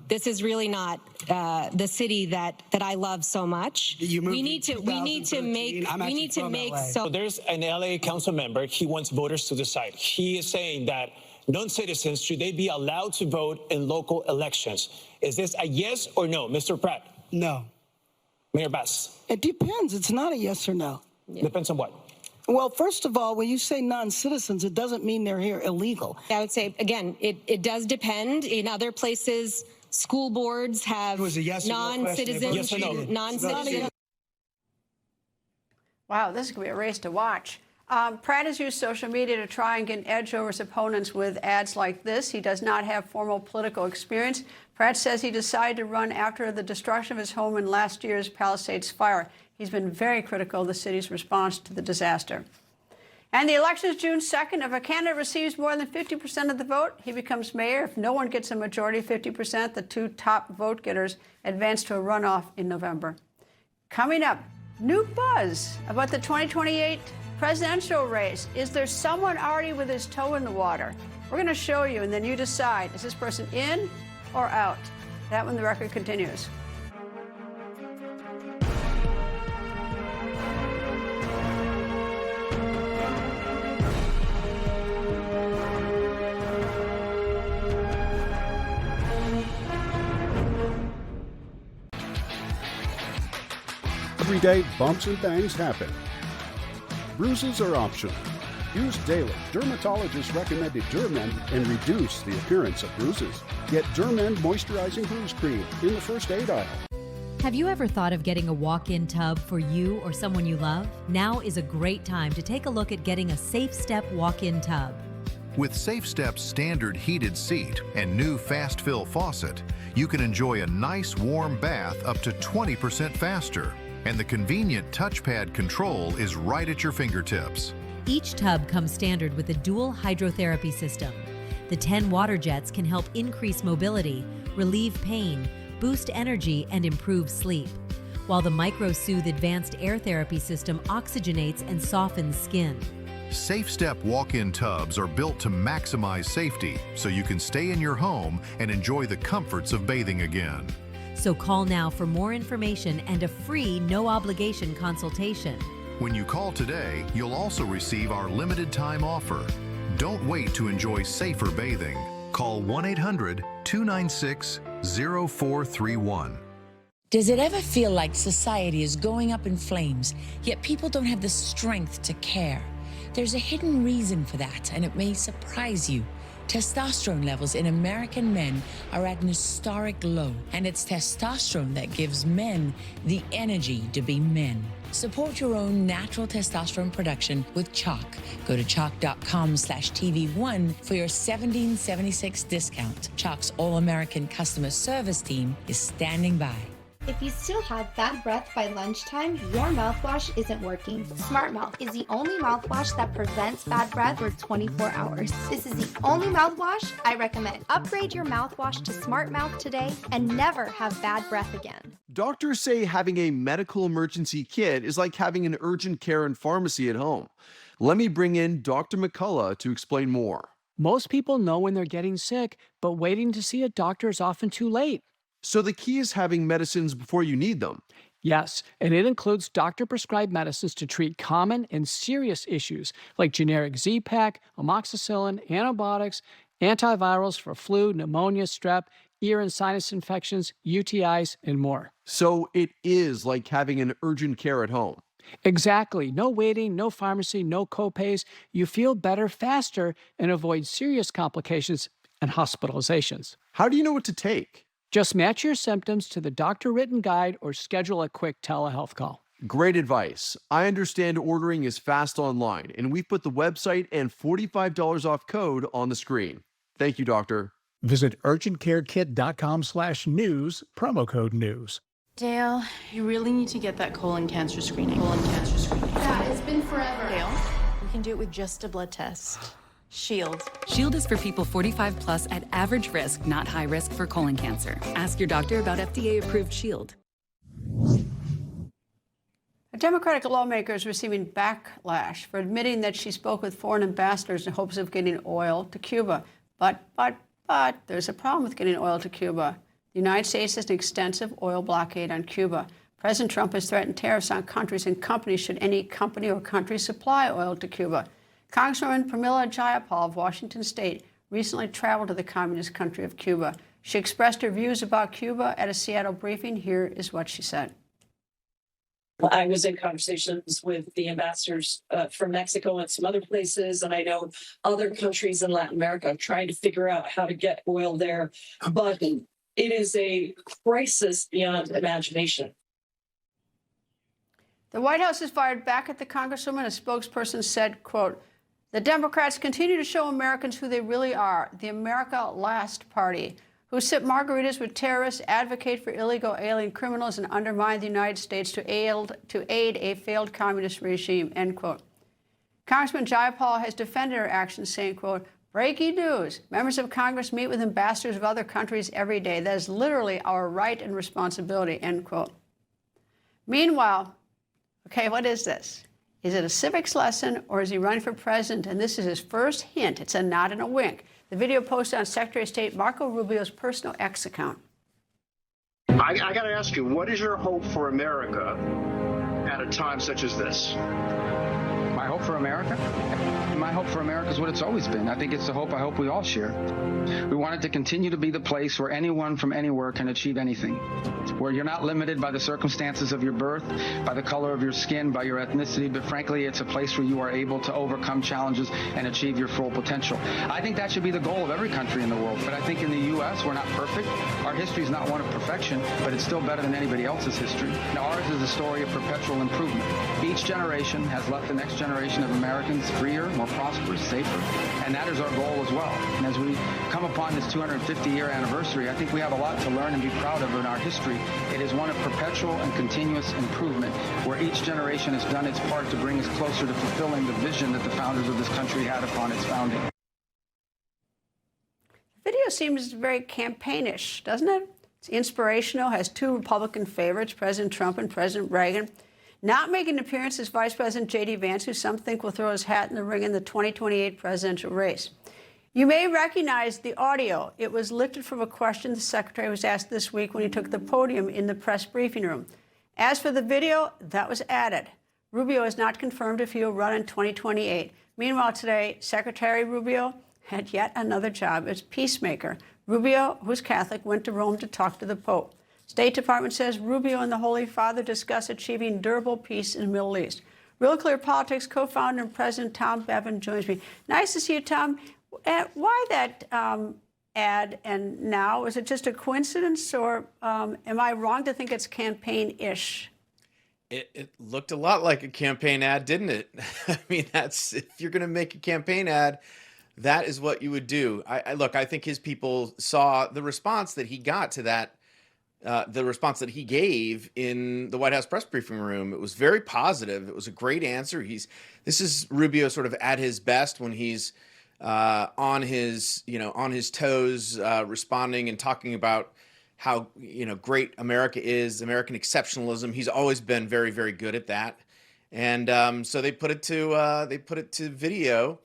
the city that I love so much. We need to make So there's an LA council member. He wants voters to decide. He is saying that non-citizens, should they be allowed to vote in local elections? Is this a yes or no, Mr. Pratt? No. Mayor Bass? It depends. It's not a yes or no. Depends on what? Well, first of all, when you say non-citizens, it doesn't mean they're here illegal. I would say, again, it does depend. In other places, school boards have non-citizens. Yes or no? Non-citizens. Wow, this is going to be a race to watch. Pratt has used social media to try and get an edge over his opponents with ads like this. He does not have formal political experience. Pratt says he decided to run after the destruction of his home in last year's Palisades fire. He's been very critical of the city's response to the disaster. And the election is June 2nd. If a candidate receives more than 50% of the vote, he becomes mayor. If no one gets a majority of 50%, the two top vote getters advance to a runoff in November. Coming up, new buzz about the 2028 presidential race. Is there someone already with his toe in the water? We're going to show you, and then you decide, is this person in or out? That when the record continues. Every Everyday bumps and bangs happen. Bruises are optional. Use daily dermatologist-recommended Dermend and reduce the appearance of bruises. Get Dermend Moisturizing Bruise Cream in the first aid aisle. Have you ever thought of getting a walk-in tub for you or someone you love? Now is a great time to take a look at getting a Safe Step walk-in tub. With Safe Step's standard heated seat and new fast fill faucet, you can enjoy a nice warm bath up to 20% faster. And the convenient touchpad control is right at your fingertips. Each tub comes standard with a dual hydrotherapy system. The 10 water jets can help increase mobility, relieve pain, boost energy, and improve sleep, while the MicroSoothe advanced air therapy system oxygenates and softens skin. Safe Step walk-in tubs are built to maximize safety so you can stay in your home and enjoy the comforts of bathing again. So call now for more information and a free, no-obligation consultation. When you call today, you'll also receive our limited time offer. Don't wait to enjoy safer bathing. Call 1-800-296-0431. Does it ever feel like society is going up in flames, yet people don't have the strength to care? There's a hidden reason for that, and it may surprise you. Testosterone levels in American men are at an historic low, and it's testosterone that gives men the energy to be men. Support your own natural testosterone production with Chalk. Go to chalk.com/TV1 for your $17.76 discount. Chalk's All-American customer service team is standing by. If you still have bad breath by lunchtime, your mouthwash isn't working. Smart Mouth is the only mouthwash that prevents bad breath for 24 hours. This is the only mouthwash I recommend. Upgrade your mouthwash to Smart Mouth today and never have bad breath again. Doctors say having a medical emergency kit is like having an urgent care and pharmacy at home. Let me bring in Dr. McCullough to explain more. Most people know when they're getting sick, but waiting to see a doctor is often too late. So the key is having medicines before you need them. Yes, and it includes doctor-prescribed medicines to treat common and serious issues like generic Z-Pak, amoxicillin, antibiotics, antivirals for flu, pneumonia, strep, ear and sinus infections, UTIs, and more. So it is like having an urgent care at home. Exactly. No waiting, no pharmacy, no copays. You feel better faster and avoid serious complications and hospitalizations. How do you know what to take? Just match your symptoms to the doctor-written guide or schedule a quick telehealth call. Great advice. I understand ordering is fast online, and we've put the website and $45 off code on the screen. Thank you, doctor. Visit urgentcarekit.com/news, promo code news. Dale, you really need to get that colon cancer screening. Yeah, it's been forever. Dale, we can do it with just a blood test. Shield. Shield is for people 45 plus at average risk, not high risk for colon cancer. Ask your doctor about FDA-approved Shield. A Democratic lawmaker is receiving backlash for admitting that she spoke with foreign ambassadors in hopes of getting oil to Cuba. But there's a problem with getting oil to Cuba. The United States has an extensive oil blockade on Cuba. President Trump has threatened tariffs on countries and companies should any company or country supply oil to Cuba. Congresswoman Pramila Jayapal of Washington State recently traveled to the communist country of Cuba. She expressed her views about Cuba at a Seattle briefing. Here is what she said. I was in conversations with the ambassadors from Mexico and some other places, and I know other countries in Latin America are trying to figure out how to get oil there, but it is a crisis beyond imagination. The White House has fired back at the Congresswoman. A spokesperson said, quote, "The Democrats continue to show Americans who they really are, the America Last Party, who sip margaritas with terrorists, advocate for illegal alien criminals, and undermine the United States to aid a failed communist regime," end quote. Congressman Jayapal has defended her actions, saying, quote, "Breaking news. Members of Congress meet with ambassadors of other countries every day. That is literally our right and responsibility," end quote. Meanwhile, okay, what is this? Is it a civics lesson, or is he running for president? And this is his first hint. It's a nod and a wink. The video posted on Secretary of State Marco Rubio's personal X account. I got to ask you, what is your hope for America at a time such as this? My hope for America? my hope for America is what it's always been. I think it's the hope I hope we all share. We want it to continue to be the place where anyone from anywhere can achieve anything, where you're not limited by the circumstances of your birth, by the color of your skin, by your ethnicity, but frankly, it's a place where you are able to overcome challenges and achieve your full potential. I think that should be the goal of every country in the world, but I think in the U.S., we're not perfect. Our history is not one of perfection, but it's still better than anybody else's history. Now, ours is a story of perpetual improvement. Each generation has left the next generation of Americans freer, more prosperous, safer, and that is our goal as well. And as we come upon this 250-year anniversary, I think we have a lot to learn and be proud of in our history. It is one of perpetual and continuous improvement, where each generation has done its part to bring us closer to fulfilling the vision that the founders of this country had upon its founding. The video seems very campaignish, doesn't it? It's inspirational, has two Republican favorites, President Trump and President Reagan. Not making an appearance is Vice President J.D. Vance, who some think will throw his hat in the ring in the 2028 presidential race. You may recognize the audio. It was lifted from a question the secretary was asked this week when he took the podium in the press briefing room. As for the video, that was added. Rubio has not confirmed if he will run in 2028. Meanwhile, today, Secretary Rubio had yet another job as peacemaker. Rubio, who's Catholic, went to Rome to talk to the Pope. State Department says Rubio and the Holy Father discuss achieving durable peace in the Middle East. Real Clear Politics co-founder and President Tom Bevan joins me. Nice to see you, Tom. Why that ad and now? Is it just a coincidence, or am I wrong to think it's campaign-ish? It looked a lot like a campaign ad, didn't it? I mean, if you're going to make a campaign ad, that is what you would do. I think his people saw the response that he got to that. The response that he gave in the White House press briefing room, it was very positive. It was a great answer. This is Rubio sort of at his best when he's on his toes, responding and talking about how great America is, American exceptionalism. He's always been very, very good at that. And so they put it to video,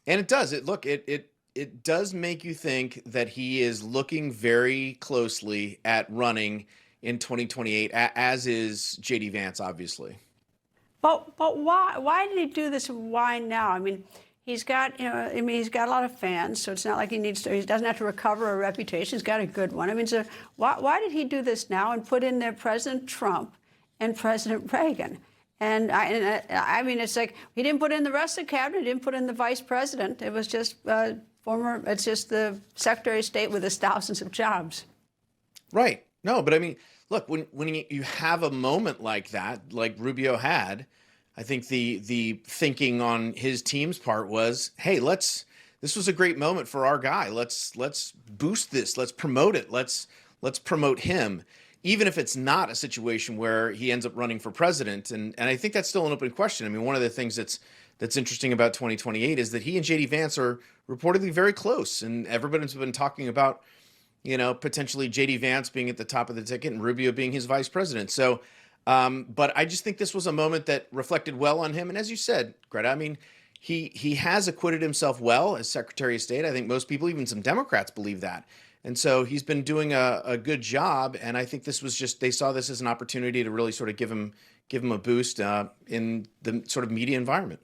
and it does. It does make you think that he is looking very closely at running in 2028, as is J.D. Vance, obviously. But why? Why did he do this? Why now? I mean, he's got he's got a lot of fans, so it's not like he doesn't have to recover a reputation. He's got a good one. I mean, so why did he do this now and put in there President Trump and President Reagan? And I mean, it's like he didn't put in the rest of the cabinet. He didn't put in the vice president. It was just it's just the Secretary of State with his thousands of jobs. Right. No, but I mean, look, when you have a moment like that, like Rubio had, I think the thinking on his team's part was, hey, this was a great moment for our guy. Let's boost this. Let's promote it. Let's promote him, even if it's not a situation where he ends up running for president. And I think that's still an open question. I mean, one of the things that's interesting about 2028 is that he and J.D. Vance are reportedly very close, and everybody's been talking about, potentially J.D. Vance being at the top of the ticket and Rubio being his vice president. So, but I just think this was a moment that reflected well on him. And as you said, Greta, I mean, he has acquitted himself well as Secretary of State. I think most people, even some Democrats, believe that. And so he's been doing a good job. And I think this was they saw this as an opportunity to really sort of give him a boost in the sort of media environment.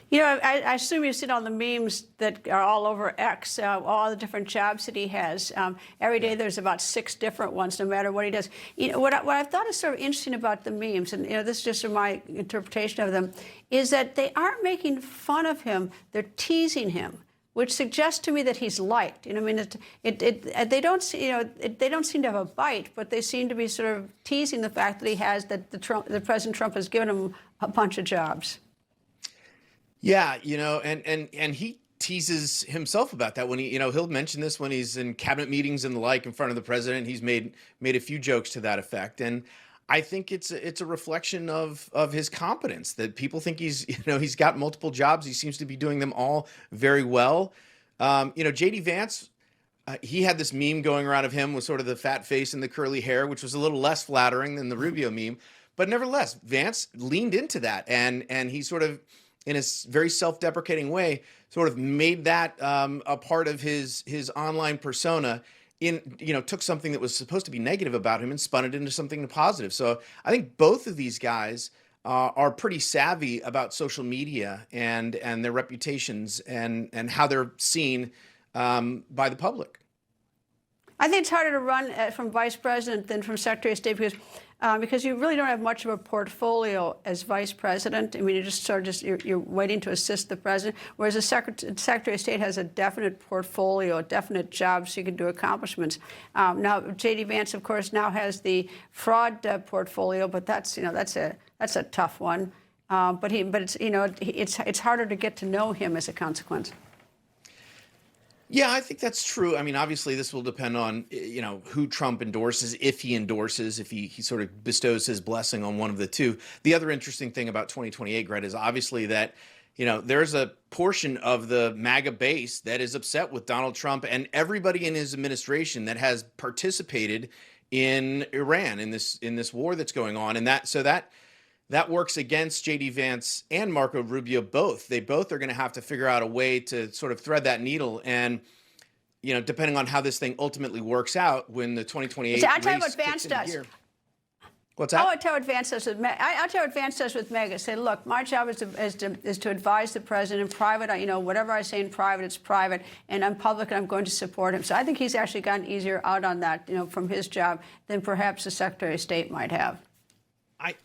I assume you've seen all the memes that are all over X, all the different jobs that he has. Every day there's about 6 different ones, no matter what he does. What I've thought is sort of interesting about the memes, and this is just my interpretation of them, is that they aren't making fun of him; they're teasing him, which suggests to me that he's liked. I mean, they don't seem to have a bite, but they seem to be sort of teasing the fact that he has that the President Trump has given him a bunch of jobs. Yeah, and he teases himself about that when he'll mention this when he's in cabinet meetings and the like in front of the president. He's made a few jokes to that effect, and I think it's a reflection of his competence, that people think he's got multiple jobs. He seems to be doing them all very well. J.D. Vance, he had this meme going around of him with sort of the fat face and the curly hair, which was a little less flattering than the Rubio meme, but nevertheless, Vance leaned into that, and he sort of, in a very self-deprecating way, sort of made that a part of his online persona. Took something that was supposed to be negative about him and spun it into something positive. So I think both of these guys are pretty savvy about social media and their reputations and how they're seen by the public. I think it's harder to run from vice president than from secretary of state because you really don't have much of a portfolio as vice president. I mean, you're just sort of you're waiting to assist the president, whereas a secretary of state has a definite portfolio, a definite job, so you can do accomplishments. Now, J.D. Vance, of course, now has the fraud portfolio, but that's a tough one. But it's harder to get to know him as a consequence. Yeah, I think that's true. I mean, obviously, this will depend on, who Trump endorses, if he sort of bestows his blessing on one of the two. The other interesting thing about 2028, Greta, is obviously that, there's a portion of the MAGA base that is upset with Donald Trump and everybody in his administration that has participated in Iran, in this war that's going on. And that works against J.D. Vance and Marco Rubio both. They both are going to have to figure out a way to sort of thread that needle. And, depending on how this thing ultimately works out when the 2028 I'll tell you race what Vance does. Gear. What's that? I'll tell you what Vance does with I'll tell you what Vance does with Mega. Say, look, my job is to advise the president in private. Whatever I say in private, it's private, and I'm public, and I'm going to support him. So I think he's actually gotten easier out on that, from his job than perhaps the Secretary of State might have.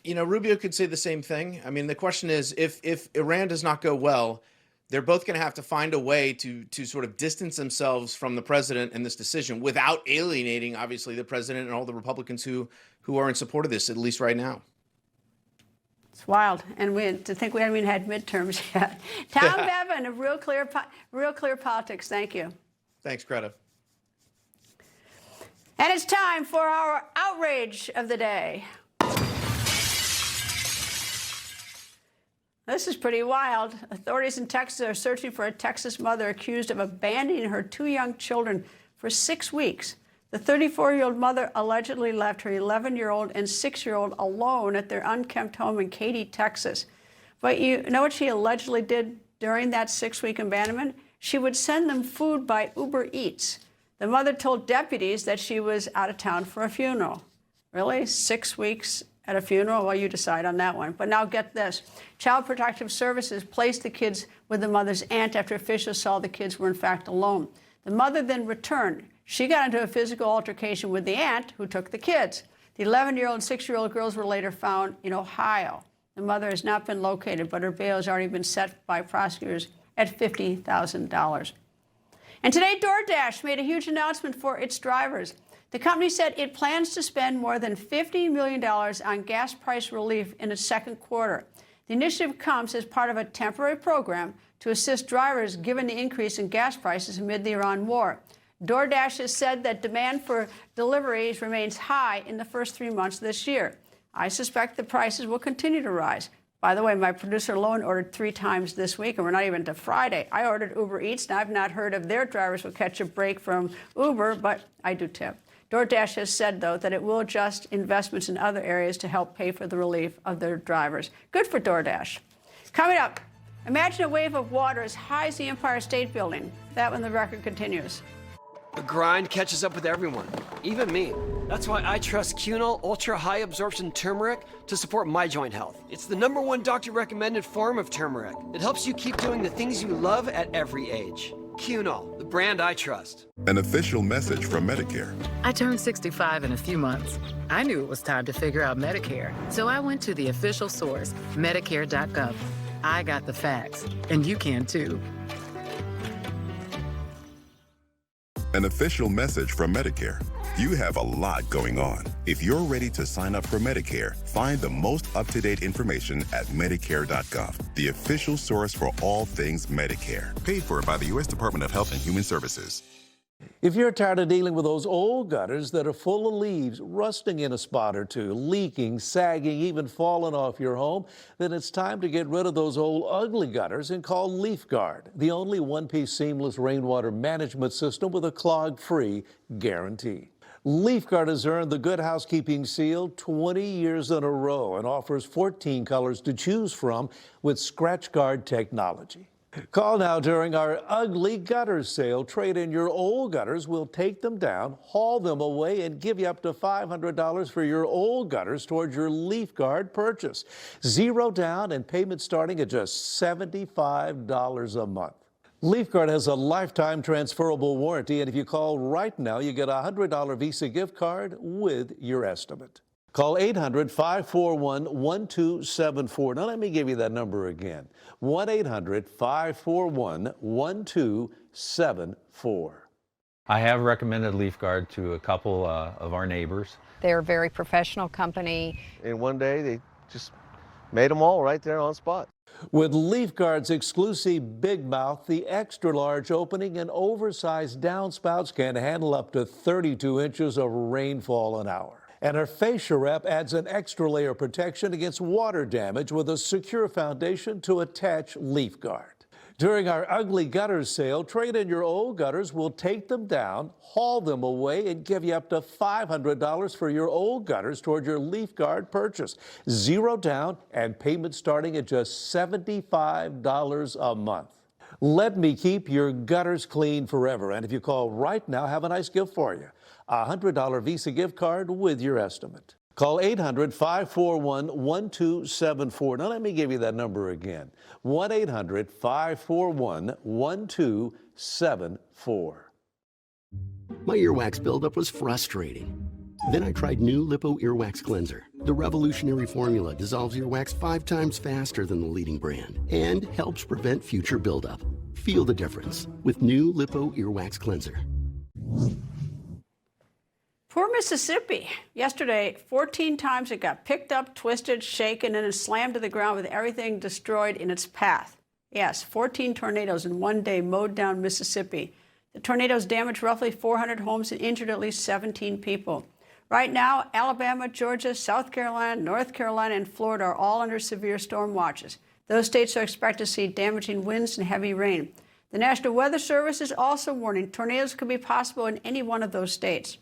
Rubio could say the same thing. I mean, the question is, if Iran does not go well, they're both going to have to find a way to sort of distance themselves from the president and this decision without alienating, obviously, the president and all the Republicans who are in support of this, at least right now. It's wild, and to think we haven't even had midterms yet. Tom Bevan of Real Clear Politics. Thank you. Thanks, Greta. And it's time for our outrage of the day. This is pretty wild. Authorities in Texas are searching for a Texas mother accused of abandoning her 2 young children for 6 weeks. The 34-year-old mother allegedly left her 11-year-old and 6-year-old alone at their unkempt home in Katy, Texas. But you know what she allegedly did during that 6-week abandonment? She would send them food by Uber Eats. The mother told deputies that she was out of town for a funeral. Really? 6 weeks at a funeral? Well, you decide on that one. But now get this. Child Protective Services placed the kids with the mother's aunt after officials saw the kids were in fact alone. The mother then returned. She got into a physical altercation with the aunt who took the kids. The 11-year-old and 6-year-old girls were later found in Ohio. The mother has not been located, but her bail has already been set by prosecutors at $50,000. And today, DoorDash made a huge announcement for its drivers. The company said it plans to spend more than $50 million on gas price relief in its second quarter. The initiative comes as part of a temporary program to assist drivers given the increase in gas prices amid the Iran war. DoorDash has said that demand for deliveries remains high in the first 3 months of this year. I suspect the prices will continue to rise. By the way, my producer alone ordered 3 times this week, and we're not even to Friday. I ordered Uber Eats, and I've not heard if their drivers will catch a break from Uber, but I do tip. DoorDash has said, though, that it will adjust investments in other areas to help pay for the relief of their drivers. Good for DoorDash. Coming up, imagine a wave of water as high as the Empire State Building. That when the record continues. The grind catches up with everyone, even me. That's why I trust Cunol Ultra High Absorption Turmeric to support my joint health. It's the #1 doctor-recommended form of turmeric. It helps you keep doing the things you love at every age. Cunol, the brand I trust. An official message from Medicare. I turned 65 in a few months. I knew it was time to figure out Medicare, so I went to the official source, Medicare.gov. I got the facts, and you can too. An official message from Medicare. You have a lot going on. If you're ready to sign up for Medicare, find the most up-to-date information at Medicare.gov, the official source for all things Medicare. Paid for by the U.S. Department of Health and Human Services. If you're tired of dealing with those old gutters that are full of leaves, rusting in a spot or two, leaking, sagging, even falling off your home, then it's time to get rid of those old ugly gutters and call LeafGuard, the only one-piece seamless rainwater management system with a clog-free guarantee. LeafGuard has earned the Good Housekeeping seal 20 years in a row and offers 14 colors to choose from with Scratch Guard technology. Call now during our ugly gutters sale. Trade in your old gutters. We'll take them down, haul them away, and give you up to $500 for your old gutters towards your Leaf Guard purchase. Zero down and payment starting at just $75 a month. Leaf Guard has a lifetime transferable warranty, and if you call right now, you get a $100 Visa gift card with your estimate. Call 800-541-1274. Now let me give you that number again. 1-800-541-1274. I have recommended Leaf Guard to a couple of our neighbors. They're a very professional company. And one day they just made them all right there on spot. With Leaf Guard's exclusive Big Mouth, the extra large opening and oversized downspouts can handle up to 32 inches of rainfall an hour. And our fascia wrap adds an extra layer of protection against water damage with a secure foundation to attach Leaf Guard. During our ugly gutters sale, trade in your old gutters. We'll take them down, haul them away, and give you up to $500 for your old gutters toward your Leaf Guard purchase. Zero down and payment starting at just $75 a month. Let me keep your gutters clean forever. And if you call right now, have a nice gift for you. A $100 Visa gift card with your estimate. Call 800-541-1274. Now let me give you that number again. 1-800-541-1274. My earwax buildup was frustrating. Then I tried new Lipo Earwax Cleanser. The revolutionary formula dissolves earwax 5 times faster than the leading brand and helps prevent future buildup. Feel the difference with new Lipo Earwax Cleanser. Poor Mississippi. Yesterday, 14 times it got picked up, twisted, shaken, and then slammed to the ground with everything destroyed in its path. Yes, 14 tornadoes in one day mowed down Mississippi. The tornadoes damaged roughly 400 homes and injured at least 17 people. Right now, Alabama, Georgia, South Carolina, North Carolina, and Florida are all under severe storm watches. Those states are expected to see damaging winds and heavy rain. The National Weather Service is also warning tornadoes could be possible in any one of those states.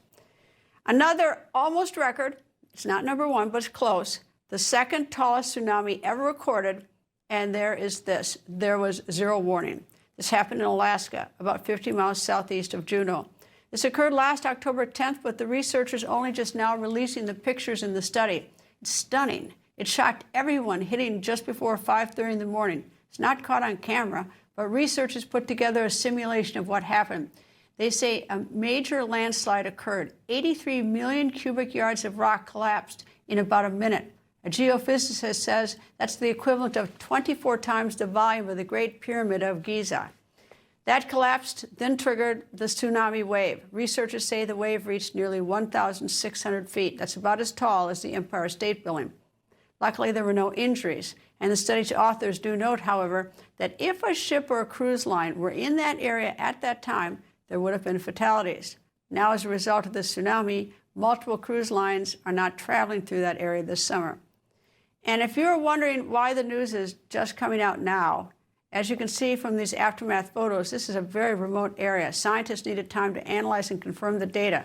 Another almost record, it's not number one, but it's close, the second tallest tsunami ever recorded, and there is this. There was zero warning. This happened in Alaska, about 50 miles southeast of Juneau. This occurred last October 10th, but the researchers only just now releasing the pictures in the study. It's stunning. It shocked everyone, hitting just before 5:30 in the morning. It's not caught on camera, but researchers put together a simulation of what happened. They say a major landslide occurred. 83 million cubic yards of rock collapsed in about a minute. A geophysicist says that's the equivalent of 24 times the volume of the Great Pyramid of Giza. That collapsed, then triggered the tsunami wave. Researchers say the wave reached nearly 1,600 feet. That's about as tall as the Empire State Building. Luckily, there were no injuries. And the study's authors do note, however, that if a ship or a cruise line were in that area at that time, there would have been fatalities. Now, as a result of the tsunami, multiple cruise lines are not traveling through that area this summer. And if you're wondering why the news is just coming out now, as you can see from these aftermath photos, this is a very remote area. Scientists needed time to analyze and confirm the data.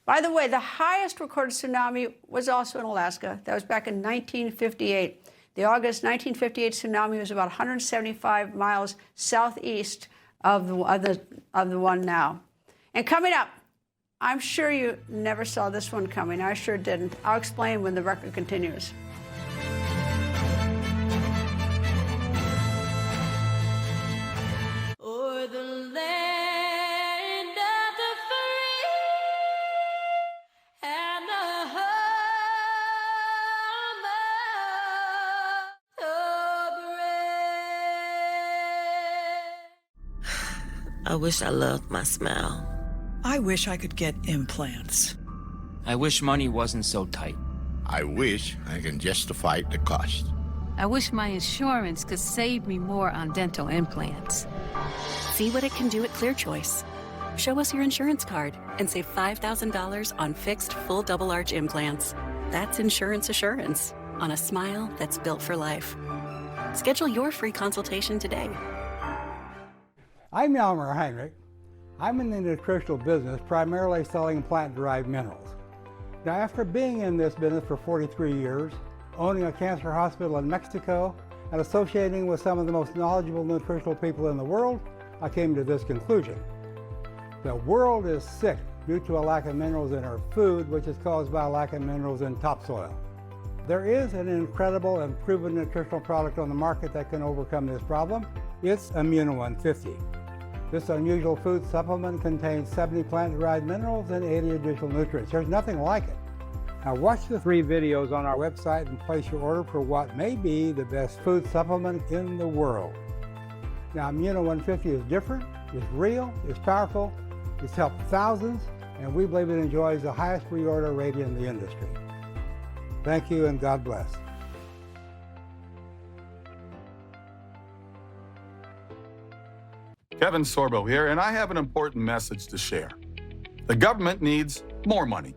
By the way, the highest recorded tsunami was also in Alaska. That was back in 1958. The August 1958 tsunami was about 175 miles southeast of the one now. And coming up, I'm sure you never saw this one coming. I sure didn't. I'll explain when the record continues. O'er the land of the free and the home of the brave. I wish I loved my smile. I wish I could get implants. I wish money wasn't so tight. I wish I can justify the cost. I wish my insurance could save me more on dental implants. See what it can do at ClearChoice. Show us your insurance card and save $5,000 on fixed full double arch implants. That's insurance assurance on a smile that's built for life. Schedule your free consultation today. I'm Yalmer Heinrich. I'm in the nutritional business, primarily selling plant-derived minerals. Now, after being in this business for 43 years, owning a cancer hospital in Mexico, and associating with some of the most knowledgeable nutritional people in the world, I came to this conclusion. The world is sick due to a lack of minerals in our food, which is caused by a lack of minerals in topsoil. There is an incredible and proven nutritional product on the market that can overcome this problem. It's Immuno 150. This unusual food supplement contains 70 plant-derived minerals and 80 additional nutrients. There's nothing like it. Now watch the 3 videos on our website and place your order for what may be the best food supplement in the world. Now Immuno 150 is different, it's real, it's powerful, it's helped thousands, and we believe it enjoys the highest reorder rate in the industry. Thank you and God bless. Kevin Sorbo here, and I have an important message to share. The government needs more money,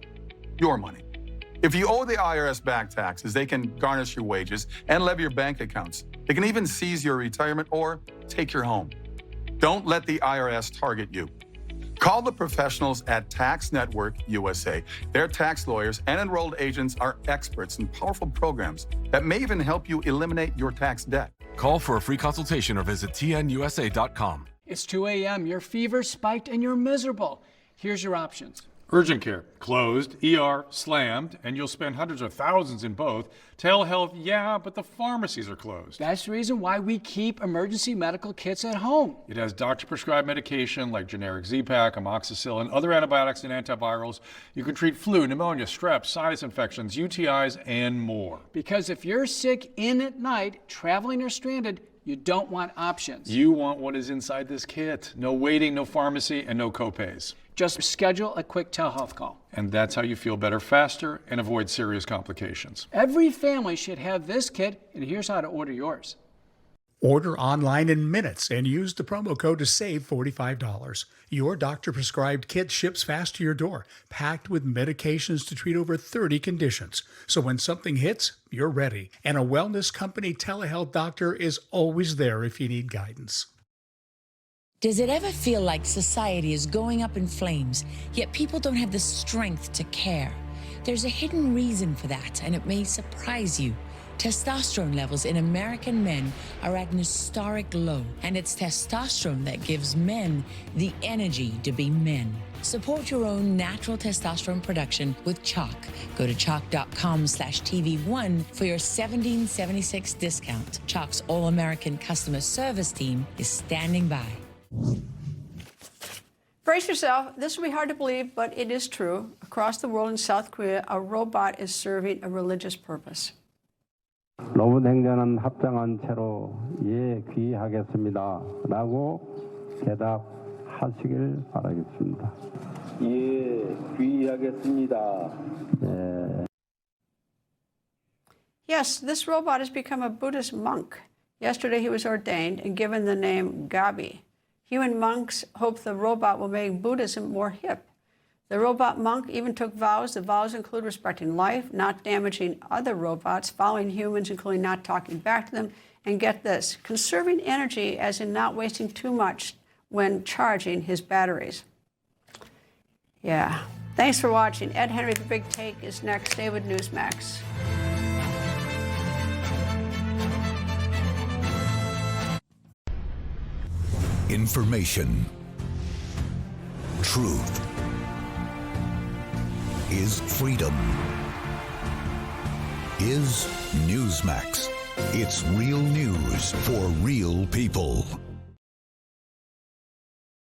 your money. If you owe the IRS back taxes, they can garnish your wages and levy your bank accounts. They can even seize your retirement or take your home. Don't let the IRS target you. Call the professionals at Tax Network USA. Their tax lawyers and enrolled agents are experts in powerful programs that may even help you eliminate your tax debt. Call for a free consultation or visit tnusa.com. It's 2 a.m., your fever spiked and you're miserable. Here's your options. Urgent care, closed. ER, slammed, and you'll spend hundreds of thousands in both. Telehealth, yeah, but the pharmacies are closed. That's the reason why we keep emergency medical kits at home. It has doctor-prescribed medication like generic Z-Pak, amoxicillin, other antibiotics and antivirals. You can treat flu, pneumonia, strep, sinus infections, UTIs, and more. Because if you're sick in at night, traveling or stranded, you don't want options. You want what is inside this kit. No waiting, no pharmacy, and no copays. Just schedule a quick telehealth call. And that's how you feel better faster and avoid serious complications. Every family should have this kit, and here's how to order yours. Order online in minutes and use the promo code to save $45. Your doctor-prescribed kit ships fast to your door, packed with medications to treat over 30 conditions. So when something hits, you're ready. And a wellness company telehealth doctor is always there if you need guidance. Does it ever feel like society is going up in flames, yet people don't have the strength to care? There's a hidden reason for that, and it may surprise you. Testosterone levels in American men are at an historic low, and it's testosterone that gives men the energy to be men. Support your own natural testosterone production with Chalk. Go to chalk.com/TV1 for your $17.76 discount. Chalk's all-American customer service team is standing by. Brace yourself. This will be hard to believe, but it is true. Across the world in South Korea, a robot is serving a religious purpose. 로봇 행정은 합장한 채로 예 귀하겠습니다. 라고 대답하시길 바라겠습니다. 예 귀하겠습니다. 네. Yes, this robot has become a Buddhist monk. Yesterday he was ordained and given the name Gabi. Human monks hope the robot will make Buddhism more hip. The robot monk even took vows. The vows include respecting life, not damaging other robots, following humans, including not talking back to them, and get this, conserving energy as in not wasting too much when charging his batteries. Yeah. Thanks for watching. Ed Henry, The Big Take, is next. Stay with Newsmax. Information. Truth. Is freedom. Is Newsmax. It's real news for real people.